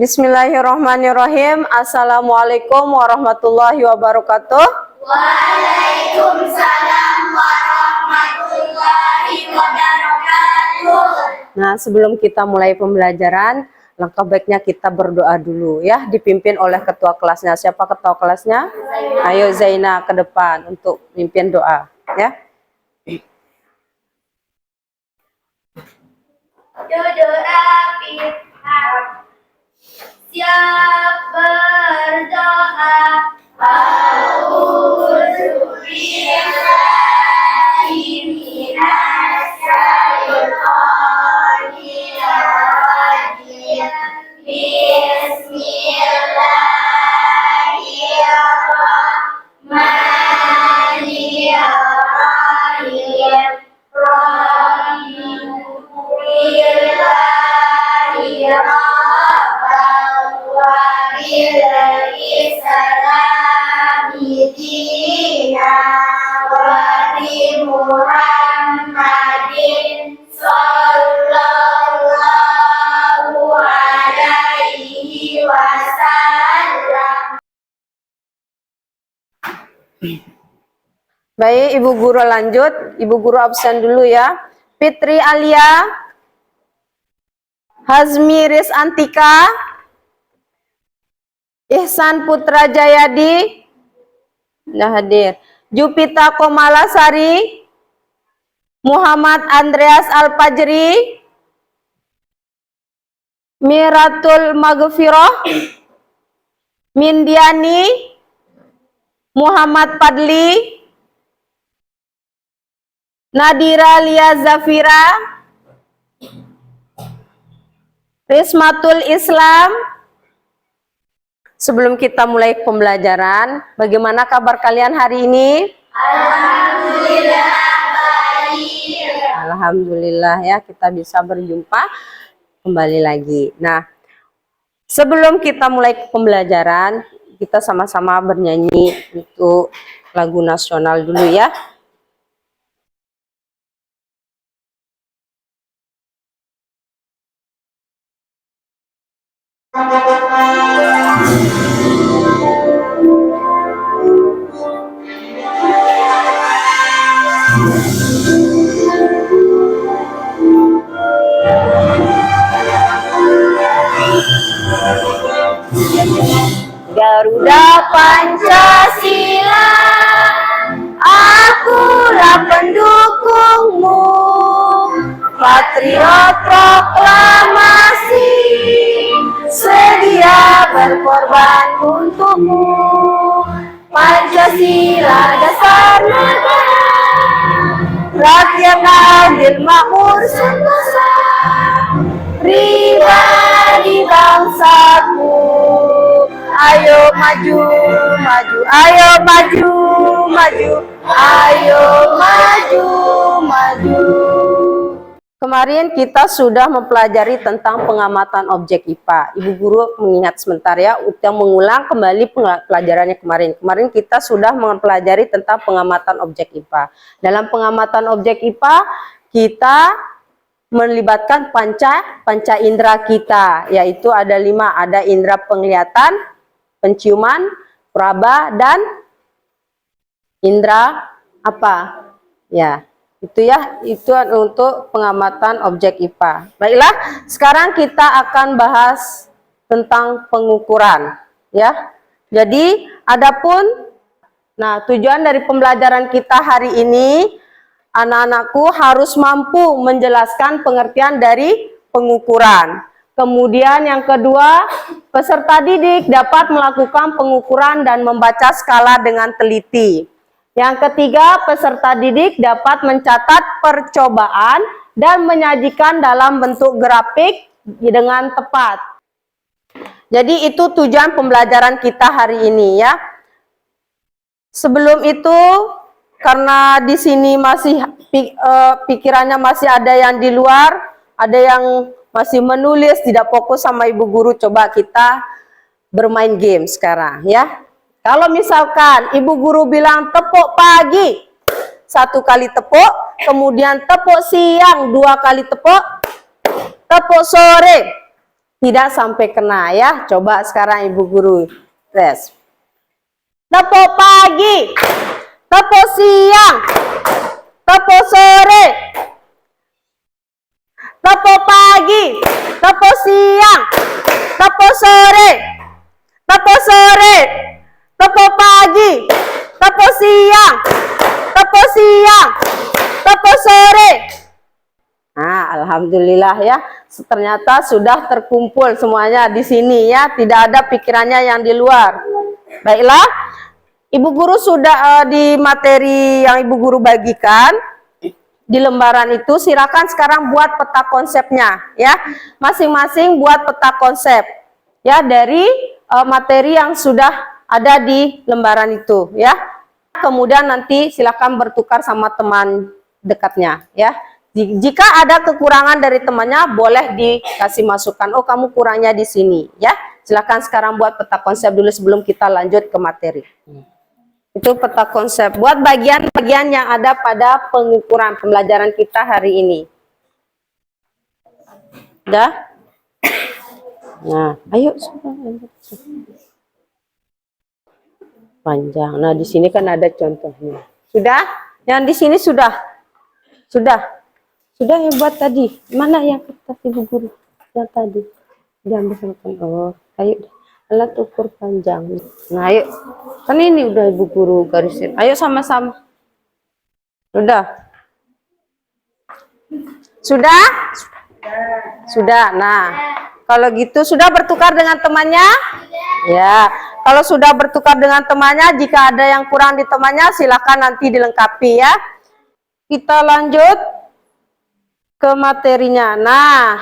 Bismillahirrahmanirrahim. Assalamualaikum warahmatullahi wabarakatuh. Waalaikumsalam warahmatullahi wabarakatuh. Nah, sebelum kita mulai pembelajaran, langkah baiknya kita berdoa dulu ya, dipimpin oleh ketua kelasnya. Siapa ketua kelasnya? Ayo Zaina ke depan untuk mimpin doa ya. Duduk rapi, siap berdoa. A'udzubillahi minasyaitonir rajim. Bismillahirrahmanirrahim. Rabbillahi rabban wa billahi salami dina wa bi Muhammadin sallallahu alaihi wasallam. Baik, Ibu Guru lanjut. Ibu Guru absen dulu ya. Fitri Alia, Hazmi Riz Antika, Ihsan Putra Jayadi, nah hadir. Jupita Komalasari, Muhammad Andreas Alfajri, Miratul Maghfirah, Mindiani, Muhammad Padli, Nadira Lia Zafira, Rismatul Islam. Sebelum kita mulai pembelajaran, bagaimana kabar kalian hari ini? Alhamdulillah baik. Alhamdulillah ya, kita bisa berjumpa kembali lagi. Nah, sebelum kita mulai pembelajaran, kita sama-sama bernyanyi untuk lagu nasional dulu ya. Garuda Pancasila, akulah pendukungmu, patriot proklamasi, sedia berkorban untukmu. Pancasila dasar negara, rakyat adil makmur sentosa, pribadi bangsaku. Ayo maju, maju, ayo maju, maju, ayo maju, maju. Kemarin kita sudah mempelajari tentang pengamatan objek IPA. Ibu Guru mengingat sebentar ya, untuk mengulang kembali pelajarannya kemarin. Kemarin kita sudah mempelajari tentang pengamatan objek IPA. Dalam pengamatan objek IPA, kita melibatkan panca indera kita, yaitu ada 5. Ada indera penglihatan, penciuman, peraba, dan indera apa? Ya, itu ya, itu untuk pengamatan objek IPA. Baiklah, sekarang kita akan bahas tentang pengukuran ya. Jadi, adapun tujuan dari pembelajaran kita hari ini, anak-anakku harus mampu menjelaskan pengertian dari pengukuran. Kemudian yang kedua, peserta didik dapat melakukan pengukuran dan membaca skala dengan teliti. Yang ketiga, peserta didik dapat mencatat percobaan dan menyajikan dalam bentuk grafik dengan tepat. Jadi itu tujuan pembelajaran kita hari ini ya. Sebelum itu, karena di sini masih pikirannya masih ada yang di luar, ada yang masih menulis, tidak fokus sama Ibu Guru, coba kita bermain game sekarang ya. Kalau misalkan Ibu Guru bilang tepuk pagi, 1 kali tepuk, kemudian tepuk siang 2 kali tepuk, tepuk sore tidak sampai kena ya. Coba sekarang Ibu Guru tes. Tepo pagi, tepo siang, tepo sore. Tepo pagi, tepo siang, tepo sore. Tepo sore, tepo pagi, tepo siang, tepo siang, tepo sore. Nah, alhamdulillah ya. Ternyata sudah terkumpul semuanya di sini ya. Tidak ada pikirannya yang di luar. Baiklah, Ibu Guru sudah di materi yang Ibu Guru bagikan di lembaran itu, silakan sekarang buat peta konsepnya ya. Masing-masing buat peta konsep ya dari materi yang sudah ada di lembaran itu ya. Kemudian nanti silakan bertukar sama teman dekatnya ya. Jika ada kekurangan dari temannya, boleh dikasih masukan. Oh, kamu kurangnya di sini ya. Silakan sekarang buat peta konsep dulu sebelum kita lanjut ke materi. Itu peta konsep buat bagian-bagian yang ada pada pengukuran pembelajaran kita hari ini. Udah? Nah, ayo panjang. Nah, di sini kan ada contohnya. Sudah? Yang di sini sudah. Sudah. Sudah hebat tadi. Mana yang kata Ibu Guru? Yang tadi. Diambil sama. Oh, ayo. Alat ukur panjang. Nah, ayo. Kan ini udah Ibu Guru garisin. Ayo sama-sama. Sudah? Sudah? Sudah. Nah, kalau gitu sudah bertukar dengan temannya? Ya. Kalau sudah bertukar dengan temannya, jika ada yang kurang di temannya, silakan nanti dilengkapi ya. Kita lanjut ke materinya. Nah,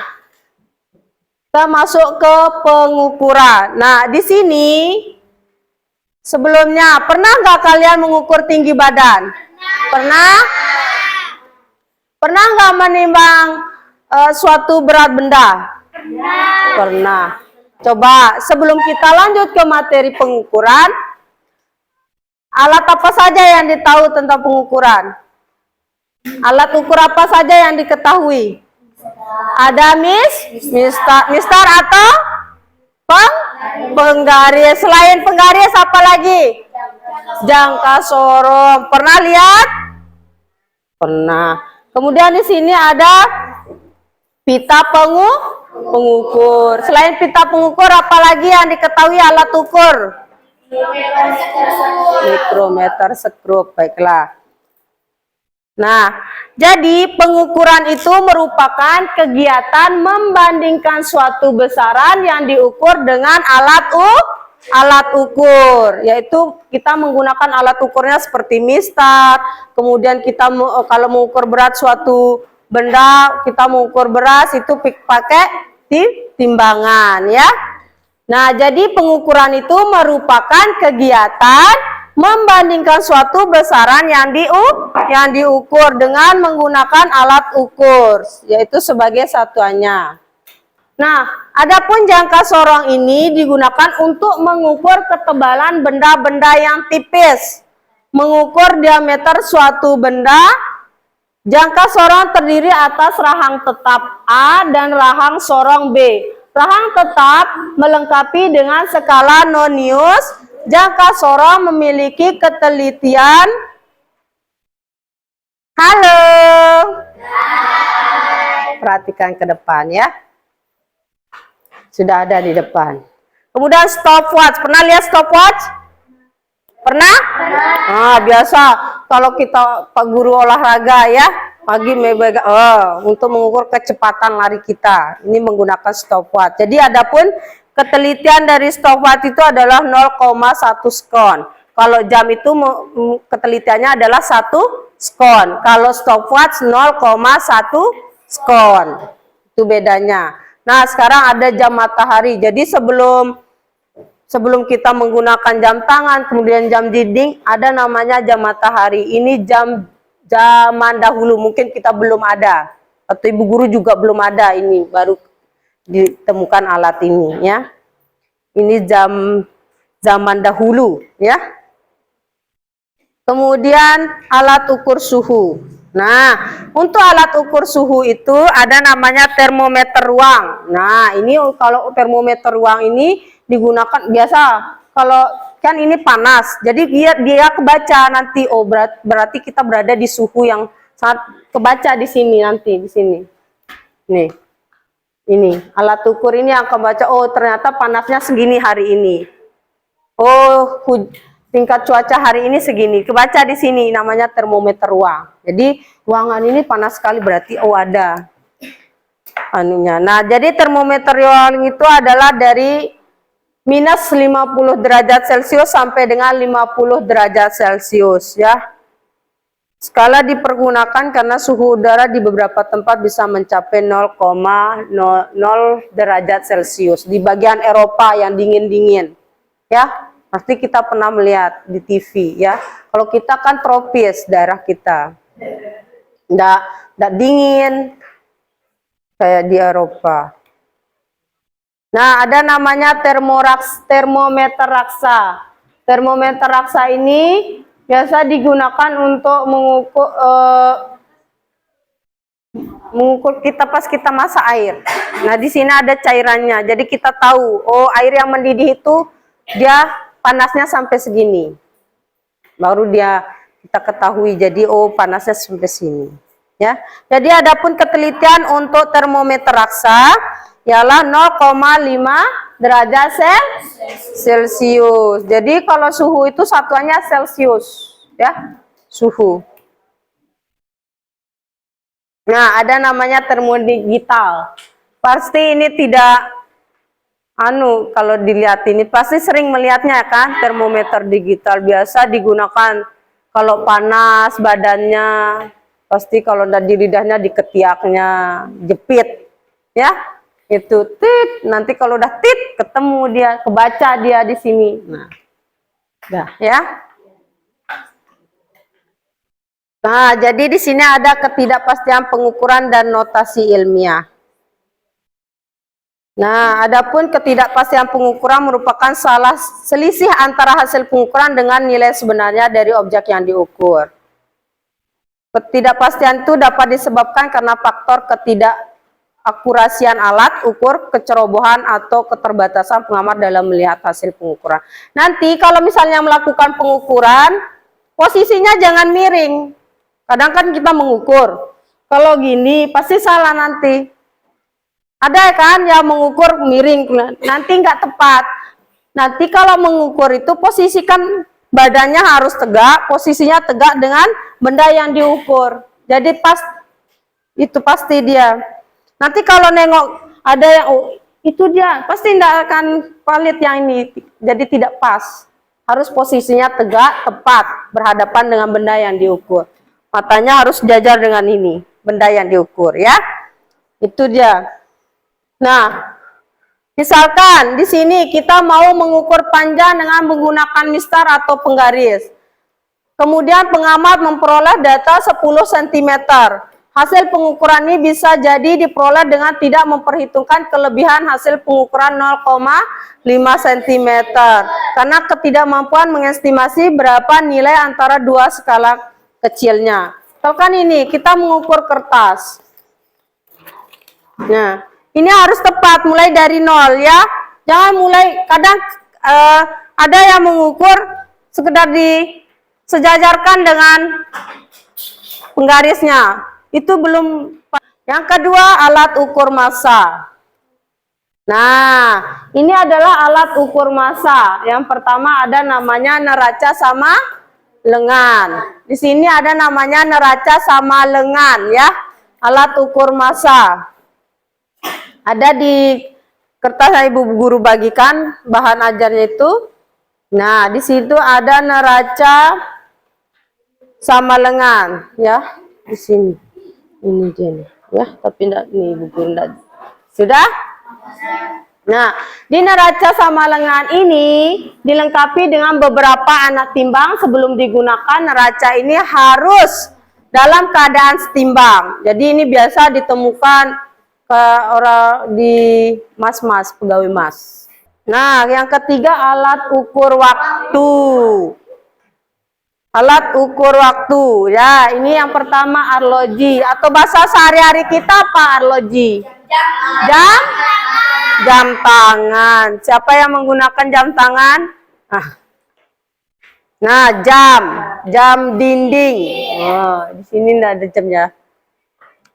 kita masuk ke pengukuran. Nah, di sini sebelumnya pernah nggak kalian mengukur tinggi badan? Pernah? Pernah nggak menimbang suatu berat benda? Pernah. Coba sebelum kita lanjut ke materi pengukuran, alat apa saja yang ditahu tentang pengukuran? Alat ukur apa saja yang diketahui? Ada mistar atau penggaris. Selain penggaris apa lagi? Jangka sorong. Pernah lihat? Pernah. Kemudian di sini ada pita pengukur. Selain pita pengukur apa lagi yang diketahui alat ukur? Mikrometer, skrup. Baiklah. Nah, jadi pengukuran itu merupakan kegiatan membandingkan suatu besaran yang diukur dengan alat ukur, yaitu kita menggunakan alat ukurnya seperti mistar. Kemudian kita kalau mengukur berat suatu benda, kita mengukur beras itu pakai timbangan ya. Nah, jadi pengukuran itu merupakan kegiatan membandingkan suatu besaran yang diukur dengan menggunakan alat ukur, yaitu sebagai satuannya. Nah, adapun jangka sorong ini digunakan untuk mengukur ketebalan benda-benda yang tipis. Mengukur diameter suatu benda, jangka sorong terdiri atas rahang tetap A dan rahang sorong B. Rahang tetap melengkapi dengan skala Nonius. Jangka sorong memiliki ketelitian. Halo. Perhatikan ke depan ya. Sudah ada di depan. Kemudian stopwatch. Pernah lihat stopwatch? Pernah? Nah, biasa kalau kita Pak Guru olahraga ya, pagi untuk mengukur kecepatan lari kita. Ini menggunakan stopwatch. Jadi adapun ketelitian dari stopwatch itu adalah 0,1 skon. Kalau jam itu ketelitiannya adalah 1 skon. Kalau stopwatch 0,1 skon. Itu bedanya. Nah, sekarang ada jam matahari. Jadi sebelum kita menggunakan jam tangan, kemudian jam dinding, ada namanya jam matahari. Ini zaman dahulu, mungkin kita belum ada. Atau Ibu Guru juga belum ada, ini baru ditemukan alat ini ya. Ini zaman dahulu ya. Kemudian alat ukur suhu. Nah, untuk alat ukur suhu itu ada namanya termometer ruang. Nah, ini kalau termometer ruang ini digunakan biasa kalau kan ini panas. Jadi dia kebaca nanti berarti kita berada di suhu yang sangat kebaca di sini nanti di sini. Nih. Ini alat ukur ini yang kebaca oh ternyata panasnya segini hari ini. Oh, tingkat cuaca hari ini segini. Kebaca di sini namanya termometer ruang. Jadi ruangan ini panas sekali berarti oh ada anunya. Nah, jadi termometer ruang itu adalah dari minus 50 derajat Celcius sampai dengan 50 derajat Celcius ya. Skala dipergunakan karena suhu udara di beberapa tempat bisa mencapai 0,00 derajat Celcius. Di bagian Eropa yang dingin-dingin ya. Pasti kita pernah melihat di TV ya. Kalau kita kan tropis daerah kita. Nggak dingin kayak di Eropa. Nah, ada namanya termometer raksa. Termometer raksa ini biasa digunakan untuk mengukur kita pas kita masak air. Nah, di sini ada cairannya. Jadi kita tahu, oh air yang mendidih itu dia panasnya sampai segini. Baru kita ketahui jadi oh panasnya sampai sini. Ya. Jadi adapun ketelitian untuk termometer raksa ialah 0,5 derajat Celcius. Jadi kalau suhu itu satuannya Celcius, ya, suhu. Nah, ada namanya termodigital. Pasti ini tidak kalau dilihat ini pasti sering melihatnya kan, termometer digital biasa digunakan kalau panas badannya, pasti kalau di lidahnya di ketiaknya jepit, ya. Itu tit, nanti kalau udah tit ketemu dia, kebaca dia di sini. Nah. Dah, ya. Nah, jadi di sini ada ketidakpastian pengukuran dan notasi ilmiah. Nah, adapun ketidakpastian pengukuran merupakan selisih antara hasil pengukuran dengan nilai sebenarnya dari objek yang diukur. Ketidakpastian itu dapat disebabkan karena faktor ketidakakurasian alat ukur, kecerobohan, atau keterbatasan pengamat dalam melihat hasil pengukuran. Nanti kalau misalnya melakukan pengukuran, posisinya jangan miring. Kadang kan kita mengukur, kalau gini pasti salah nanti. Ada kan yang mengukur miring, nanti nggak tepat. Nanti kalau mengukur itu posisikan badannya harus tegak, posisinya tegak dengan benda yang diukur. Jadi itu pasti dia. Nanti kalau nengok ada yang itu dia, pasti tidak akan valid yang ini. Jadi tidak pas. Harus posisinya tegak, tepat, berhadapan dengan benda yang diukur. Matanya harus sejajar dengan ini, benda yang diukur ya. Itu dia. Nah, misalkan di sini kita mau mengukur panjang dengan menggunakan mistar atau penggaris. Kemudian pengamat memperoleh data 10 cm. Hasil pengukuran ini bisa jadi diperoleh dengan tidak memperhitungkan kelebihan hasil pengukuran 0,5 cm. Karena ketidakmampuan mengestimasi berapa nilai antara dua skala kecilnya. Misalkan ini, kita mengukur kertas. Nah, ini harus tepat mulai dari 0 ya. Jangan mulai kadang ada yang mengukur sekedar disejajarkan dengan penggarisnya. Itu belum. Yang kedua, alat ukur massa. Nah, ini adalah alat ukur massa. Yang pertama ada namanya neraca sama lengan. Di sini ada namanya neraca sama lengan ya. Alat ukur massa. Ada di kertas yang ibu guru bagikan bahan ajarnya itu. Nah, di situ ada neraca sama lengan ya. Di sini. Ini dia nih, ya, tapi enggak nih ibu guru enggak. Sudah? Nah, di neraca sama lengan ini dilengkapi dengan beberapa anak timbang. Sebelum digunakan neraca ini harus dalam keadaan setimbang. Jadi ini biasa ditemukan orang di mas-mas, pegawai mas. Nah, yang ketiga alat ukur waktu. Alat ukur waktu. Ya, ini yang pertama arloji. Atau bahasa sehari-hari kita apa arloji? Jam? Jam tangan. Siapa yang menggunakan jam tangan? Nah, jam dinding. Oh, di sini enggak ada jamnya.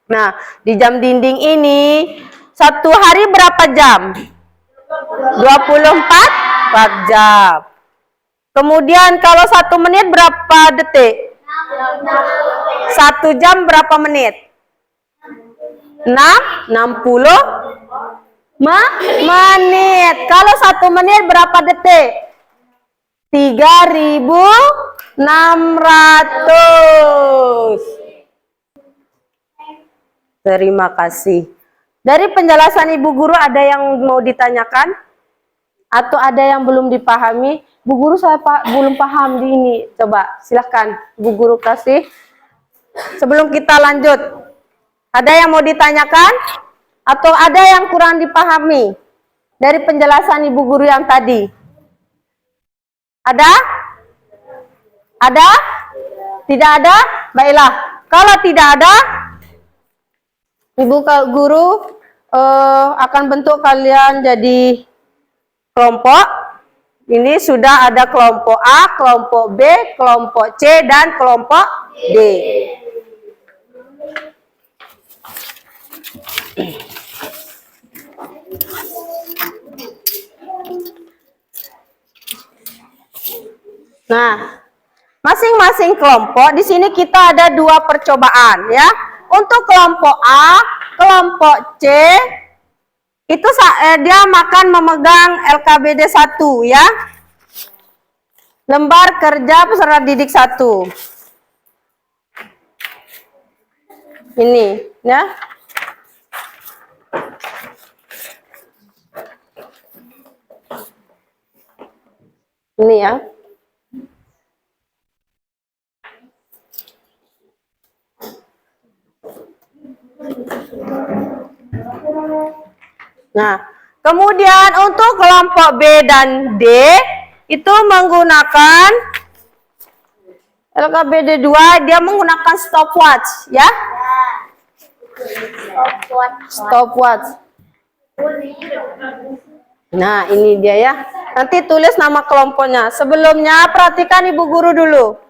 Nah, di jam dinding ini satu hari berapa jam? 24 jam. Kemudian kalau 1 menit berapa detik? 1 jam berapa menit? 60 menit. Kalau 1 menit berapa detik? 3.600. Terima kasih. Dari penjelasan Ibu Guru ada yang mau ditanyakan? Atau ada yang belum dipahami? Bu Guru saya belum paham di ini. Coba silahkan Bu Guru kasih. Sebelum kita lanjut. Ada yang mau ditanyakan? Atau ada yang kurang dipahami? Dari penjelasan Ibu Guru yang tadi. Ada? Ada? Tidak ada? Baiklah. Kalau tidak ada, Ibu Guru akan bentuk kalian jadi kelompok. Ini sudah ada kelompok A, kelompok B, kelompok C, dan kelompok D. Nah, masing-masing kelompok di sini kita ada 2 percobaan ya. Untuk kelompok A, kelompok C itu dia makan memegang LKBD 1 ya. Lembar kerja peserta didik 1. Ini ya. Ini ya. Nah, kemudian untuk kelompok B dan D itu menggunakan LKBD 2, dia menggunakan stopwatch ya. Stopwatch. Nah, ini dia ya. Nanti tulis nama kelompoknya. Sebelumnya perhatikan Ibu Guru dulu.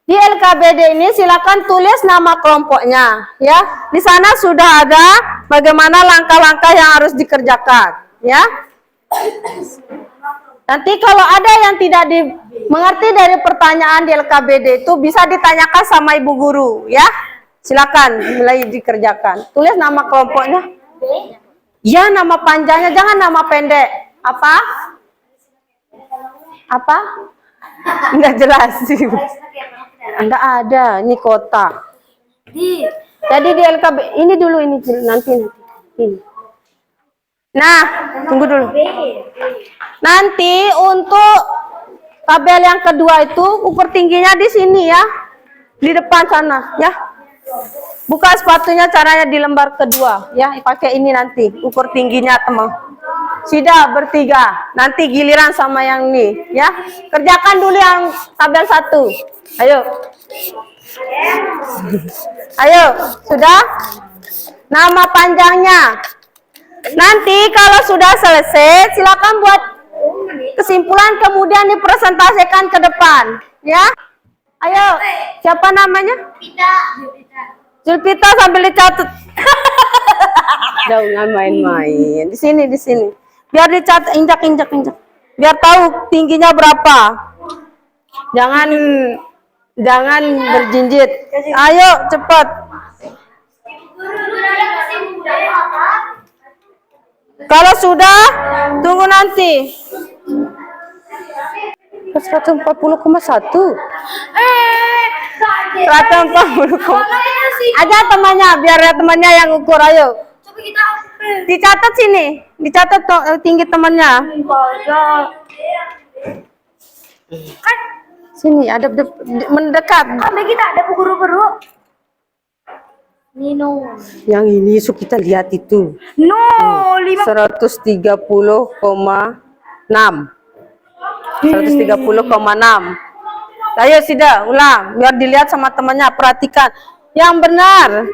Di LKBD ini silakan tulis nama kelompoknya ya. Di sana sudah ada bagaimana langkah-langkah yang harus dikerjakan ya. Nanti kalau ada yang tidak mengerti dari pertanyaan di LKBD itu bisa ditanyakan sama Ibu Guru ya. Silakan mulai dikerjakan. Tulis nama kelompoknya. Ya, nama panjangnya, jangan nama pendek. Apa? Apa? Enggak jelas sih. Enggak ada, ini kota. Jadi di LKB ini dulu, ini nanti. Nah, tunggu dulu. Nanti untuk tabel yang kedua itu ukur tingginya di sini ya. Di depan sana ya. Buka sepatunya, caranya di lembar kedua ya. Pakai ini nanti ukur tingginya teman. Sudah bertiga. Nanti giliran sama yang ini ya. Kerjakan dulu yang tabel 1. Ayo. Ayo, sudah? Nama panjangnya. Nanti kalau sudah selesai, silakan buat kesimpulan kemudian dipresentasikan ke depan, ya. Ayo, siapa namanya? Julpita sambil dicatat. Jangan main-main. Di sini. Biar dicatat, injak. Biar tahu tingginya berapa. Jangan berjinjit. Ayo, cepat. Kalau sudah, tunggu nanti. 140,1. 140. Aja temannya, biar ya temannya yang ukur. Ayo. Dicatat sini. Dicatat tinggi temannya. Sini, ada mendekat. Kita ada guru-guru. Nino. Yang ini kita lihat itu. No, 130,6. 130,6. Ayo Sida, ulang biar dilihat sama temannya. Perhatikan yang benar.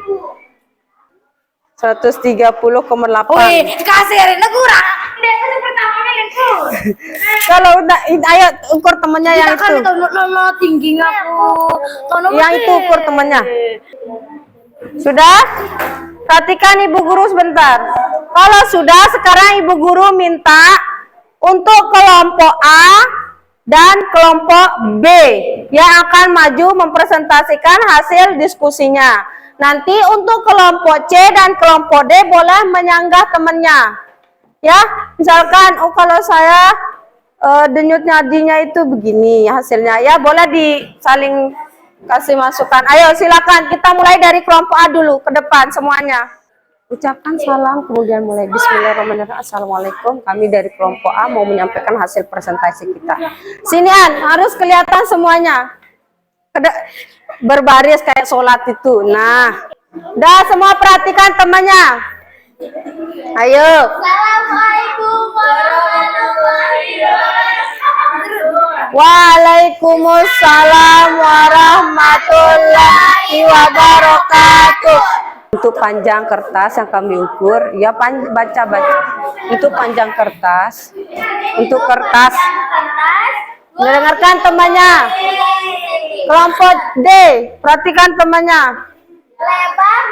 130,8. Wih, kasirnya kurang. Dia kan pertamanya yang kurang. Kalau udah, ayo ukur temennya yang Kita kan itu. tono tinggi aku. Tono Yang itu ukur temennya. Sudah? Perhatikan Ibu Guru sebentar. Kalau sudah, sekarang Ibu Guru minta untuk kelompok A dan kelompok B yang akan maju mempresentasikan hasil diskusinya. Nanti untuk kelompok C dan kelompok D boleh menyanggah temannya. Ya, misalkan, oh kalau saya denyut nadinya itu begini hasilnya, ya boleh disaling kasih masukan. Ayo silakan, kita mulai dari kelompok A dulu ke depan semuanya. Ucapkan salam, kemudian mulai. Bismillahirrahmanirrahim. Assalamualaikum, kami dari kelompok A mau menyampaikan hasil presentasi kita. Sinian, harus kelihatan semuanya. Berbaris kayak sholat itu. Nah, dah semua perhatikan temannya. Ayo. Assalamualaikum warahmatullahi wabarakatuh. Waalaikumsalam warahmatullahi wabarakatuh. Untuk panjang kertas yang kami ukur, ya baca. Itu panjang kertas. Untuk kertas. Mendengarkan temannya. Kelompok D, perhatikan temannya. Lebar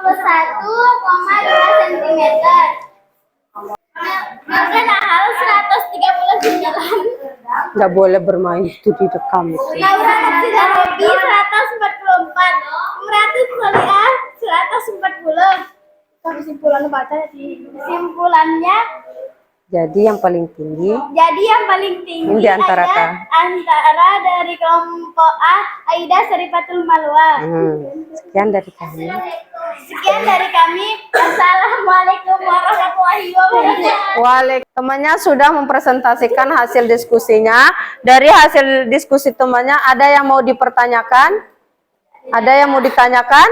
21,2 cm. Kenal 139. Nggak boleh bermain itu di rekam itu. Laura Naksida Robi 144. Meratus Kuliah 140. Kesimpulan baca di kesimpulannya. Jadi yang paling tinggi. Jadi yang paling tinggi Ini di antara antara dari kelompok A Aida Serifatul Malwa. Sekian dari kami. Sekian dari kami. Assalamualaikum warahmatullahi wabarakatuh. Waalaikumsalam. Temannya sudah mempresentasikan hasil diskusinya. Dari hasil diskusi temannya, ada yang mau dipertanyakan? Ada yang mau ditanyakan?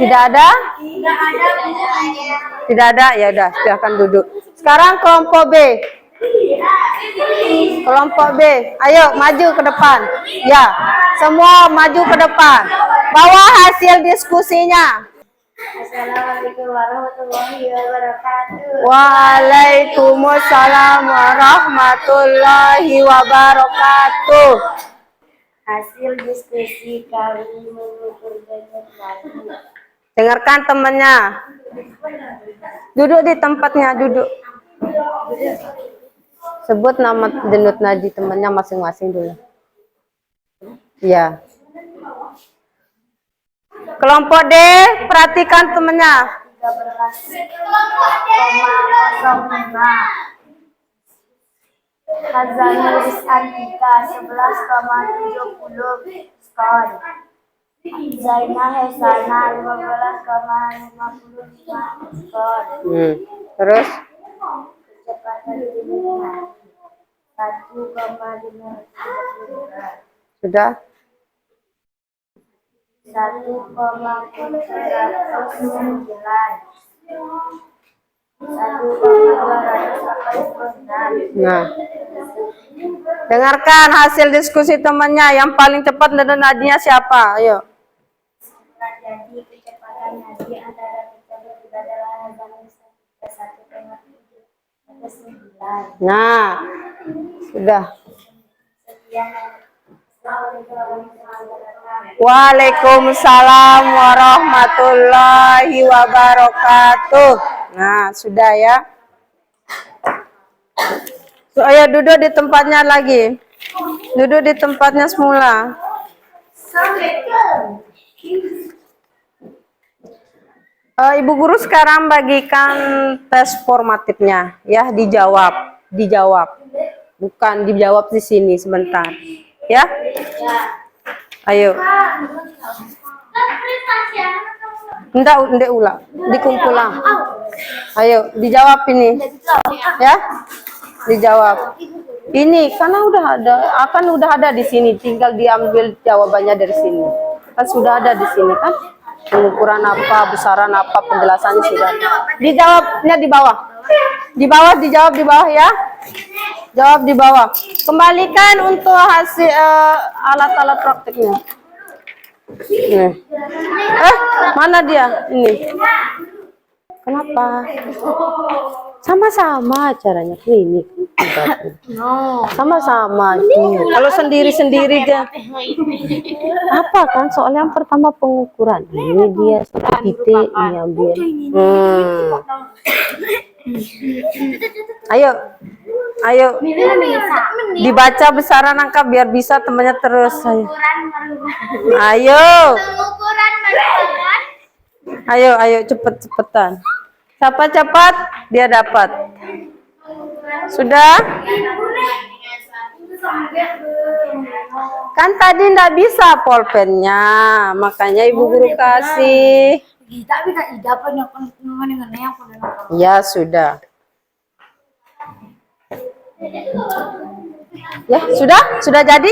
Tidak ada? Tidak ada? Ya udah, silahkan duduk. Sekarang kelompok B. Kelompok B, ayo maju ke depan. Ya, semua maju ke depan. Bawa hasil diskusinya. Assalamualaikum warahmatullahi wabarakatuh. Waalaikumsalam warahmatullahi wabarakatuh. Hasil diskusi kami mengukur denyut nadi. Dengarkan temannya. Duduk di tempatnya, duduk. Sebut nama denyut nadi temannya masing-masing dulu. Ya. Kelompok D, perhatikan temannya. 13,05. Hazanuris Antika 11,70 skor. Zaina Hesana 15,55 skor. Terus Kecepatan timnya 1,532. sudah 1,9. 1,286. Nah, dengarkan hasil diskusi temannya. Yang paling cepat dan nadinya siapa? Ayo. Jadi kecepatan nadi antara kita berdua adalah Hazanuris Antika 1,9. Nah, sudah. Sekian. Waalaikumsalam warahmatullahi wabarakatuh. Nah, sudah ya. So, ayo duduk di tempatnya lagi. Duduk di tempatnya semula. Ibu guru sekarang bagikan tes formatifnya, ya, dijawab. Bukan dijawab di sini sebentar. Ya? Ayo. Enggak ulang, dikumpulang. Ayo, dijawab ini. Ya? Dijawab. Ini karena udah ada di sini, tinggal diambil jawabannya dari sini. Kan sudah ada di sini kan? Pengukuran apa, besaran apa, penjelasannya sudah. Dijawabnya di bawah. Di bawah dijawab di bawah ya. Jawab di bawah. Kembalikan untuk hasil alat-alat praktiknya. Nih. Mana dia? Ini. Kenapa? Sama-sama caranya klinik. Sama-sama. Kalau sendiri-sendiri dia apa kan? Soalnya yang pertama pengukuran. Ini dia titik ini ambil. Ayo. Ayo. Dibaca besaran angka biar bisa temannya terus. Ayo. Ayo cepet-cepetan. Siapa cepat dia dapat. Sudah? Kan tadi ndak bisa pulpennya, makanya ibu guru kasih. Ya sudah. Ya sudah jadi?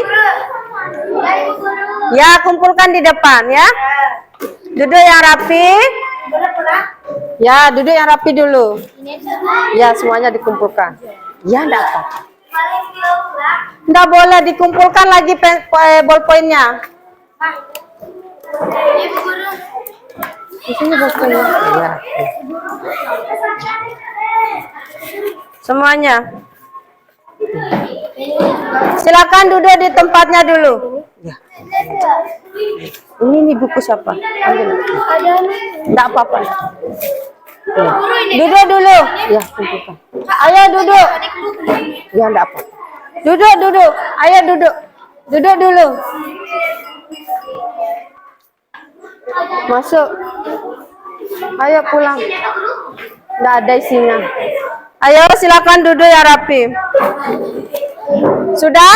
Ya kumpulkan di depan ya. Duduk yang rapi. Ya, duduk yang rapi dulu. Ya, semuanya dikumpulkan. Ya, enggak apa-apa. Enggak boleh dikumpulkan lagi ballpointnya. Di sini ballpointnya. Ya. Semuanya. Silakan duduk di tempatnya dulu. Ya. Ini buku siapa? Ambil. Enggak apa-apa. Ya. Duduk dulu. Ya, kumpulkan. Ayo duduk. Ya, enggak apa. Duduk. Ayo duduk. Duduk dulu. Masuk. Ayo pulang. Enggak ada isinya. Ayo silakan duduk ya rapi. Sudah?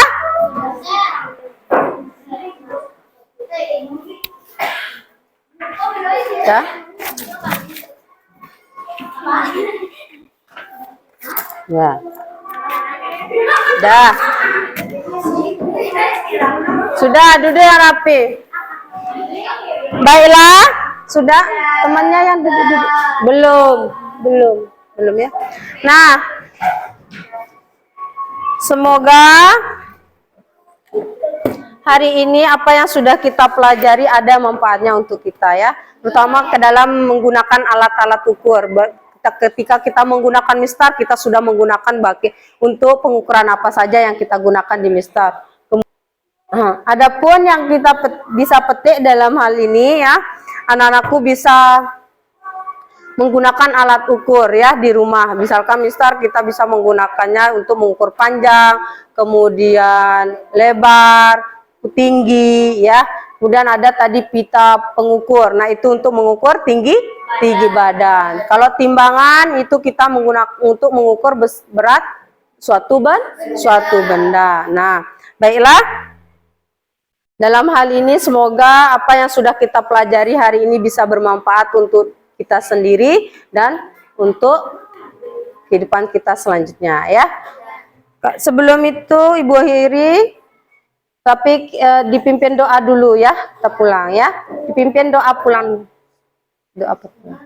Ya. Ya. Dah. Sudah duduk yang rapi. Baiklah, sudah temannya yang duduk. Belum ya. Nah, semoga hari ini apa yang sudah kita pelajari ada manfaatnya untuk kita ya, terutama ke dalam menggunakan alat-alat ukur. Ketika kita menggunakan mistar, kita sudah menggunakan untuk pengukuran apa saja yang kita gunakan di mistar. Adapun yang kita bisa petik dalam hal ini ya, anak-anakku bisa menggunakan alat ukur ya di rumah. Misalkan mistar kita bisa menggunakannya untuk mengukur panjang, kemudian lebar, tinggi ya. Kemudian ada tadi pita pengukur. Nah, itu untuk mengukur tinggi badan. Kalau timbangan itu kita menggunakan untuk mengukur berat suatu benda. Nah, baiklah. Dalam hal ini semoga apa yang sudah kita pelajari hari ini bisa bermanfaat untuk kita sendiri dan untuk kehidupan kita selanjutnya ya. Sebelum itu Ibu akhiri, tapi dipimpin doa dulu ya, kita pulang ya. Dipimpin doa pulang. Doa pulang.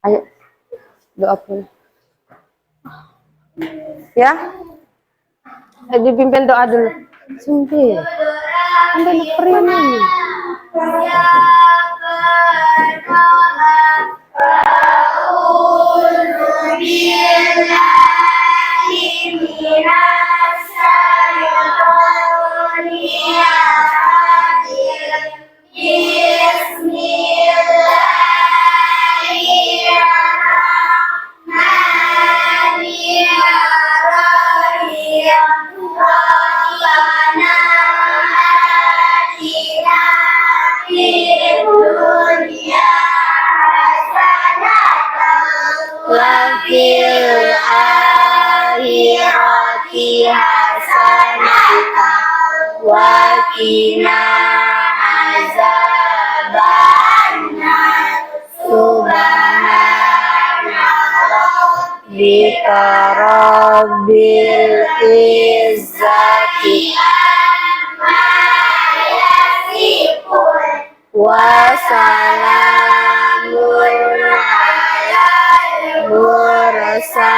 Ayo. Doa pulang. Ya. Dipimpin doa dulu. Sumpah. Sampai keringan. Wakina azabannar. Subhana rabbika rabbil izzati amma yasifun wa salamun alal mursalin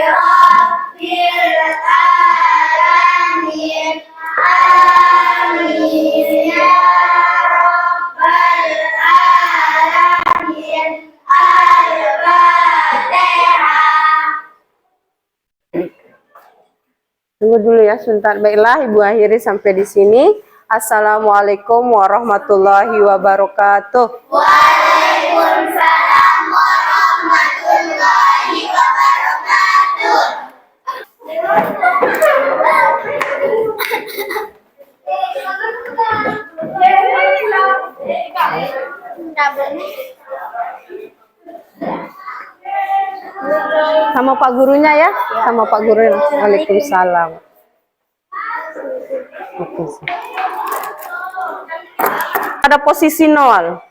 rabbil alamin. Amin ya rabbal alamin. Al-Fatihah. Tunggu dulu ya sebentar. Baiklah, Ibu akhiri sampai di sini. Assalamualaikum warahmatullahi wabarakatuh. Waalaikumsalam warahmatullahi wabarakatuh. Sama Pak gurunya ya, sama Pak gurunya. Waalaikumsalam. Oke. Ada posisi nol.